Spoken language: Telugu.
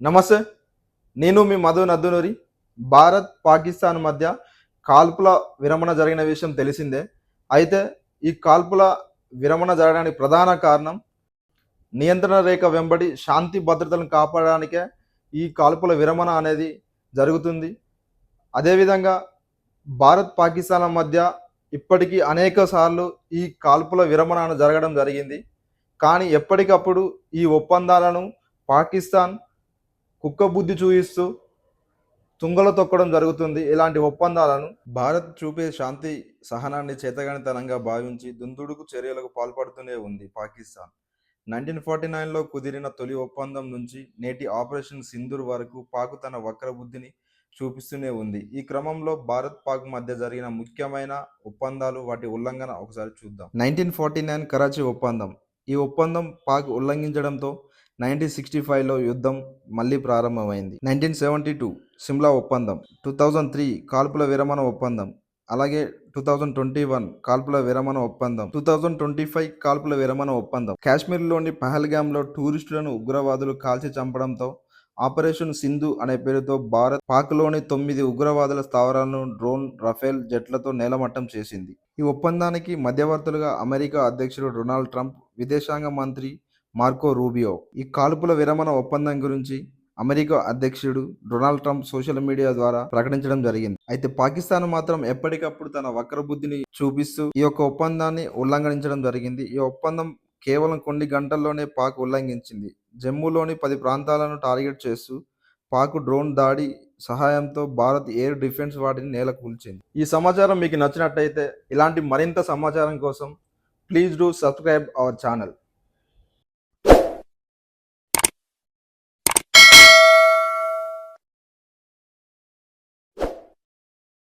నమస్తే. నేను మీ మధు నద్దునూరి. భారత్, పాకిస్తాన్ మధ్య కాల్పుల విరమణ జరిగిన విషయం తెలిసిందే. అయితే ఈ కాల్పుల విరమణ జరగడానికి ప్రధాన కారణం నియంత్రణ రేఖ వెంబడి శాంతి భద్రతలను కాపాడడానికే ఈ కాల్పుల విరమణ అనేది జరుగుతుంది. అదేవిధంగా భారత్, పాకిస్తాన్ల మధ్య ఇప్పటికీ అనేక సార్లు ఈ కాల్పుల విరమణ జరగడం జరిగింది. కానీ ఎప్పటికప్పుడు ఈ ఒప్పందాలను పాకిస్తాన్ కుక్కబుద్ధి చూయిస్తూ తుంగలో తొక్కడం జరుగుతుంది. ఇలాంటి ఒప్పందాలను భారత్ చూపే శాంతి సహనాన్ని చేతగానితనంగా భావించి దుందుడుకు చర్యలకు పాల్పడుతూనే ఉంది పాకిస్తాన్. 1949లో కుదిరిన తొలి ఒప్పందం నుంచి నేటి ఆపరేషన్ సింధూర్ వరకు పాక్ తన వక్రబుద్ధిని చూపిస్తూనే ఉంది. ఈ క్రమంలో భారత్ పాక్ మధ్య జరిగిన ముఖ్యమైన ఒప్పందాలు, వాటి ఉల్లంఘన ఒకసారి చూద్దాం. 1949 కరాచీ ఒప్పందం. ఈ ఒప్పందం పాక్ ఉల్లంఘించడంతో 1965లో యుద్ధం మళ్లీ ప్రారంభమైంది. 1972 సిమ్లా ఒప్పందం, 2003 కాల్పుల విరమణ ఒప్పందం, అలాగే 2021 కాల్పుల విరమణ ఒప్పందం, 2025 కాల్పుల విరమణ ఒప్పందం. కాశ్మీర్లోని పహల్గామ్లో టూరిస్టులను ఉగ్రవాదులు కాల్చి చంపడంతో ఆపరేషన్ సింధు అనే పేరుతో భారత్ పాక్లోని 9 ఉగ్రవాదుల స్థావరాలను డ్రోన్, రఫేల్ జెట్లతో నేలమట్టం చేసింది. ఈ ఒప్పందానికి మధ్యవర్తులుగా అమెరికా అధ్యక్షుడు డొనాల్డ్ ట్రంప్, విదేశాంగ మంత్రి మార్కో రూబియో. ఈ కాల్పుల విరమణ ఒప్పందం గురించి అమెరికా అధ్యక్షుడు డొనాల్డ్ ట్రంప్ సోషల్ మీడియా ద్వారా ప్రకటించడం జరిగింది. అయితే పాకిస్తాన్ మాత్రం ఎప్పటికప్పుడు తన వక్రబుద్ధిని చూపిస్తూ ఈ యొక్క ఒప్పందాన్ని ఉల్లంఘించడం జరిగింది. ఈ ఒప్పందం కేవలం కొన్ని గంటల్లోనే పాక్ ఉల్లంఘించింది. జమ్మూలోని 10 ప్రాంతాలను టార్గెట్ చేస్తూ పాక్ డ్రోన్ దాడి సహాయంతో భారత్ ఎయిర్ డిఫెన్స్ వాటిని నేలకూల్చింది. ఈ సమాచారం మీకు నచ్చినట్టయితే ఇలాంటి మరింత సమాచారం కోసం please do subscribe our channel.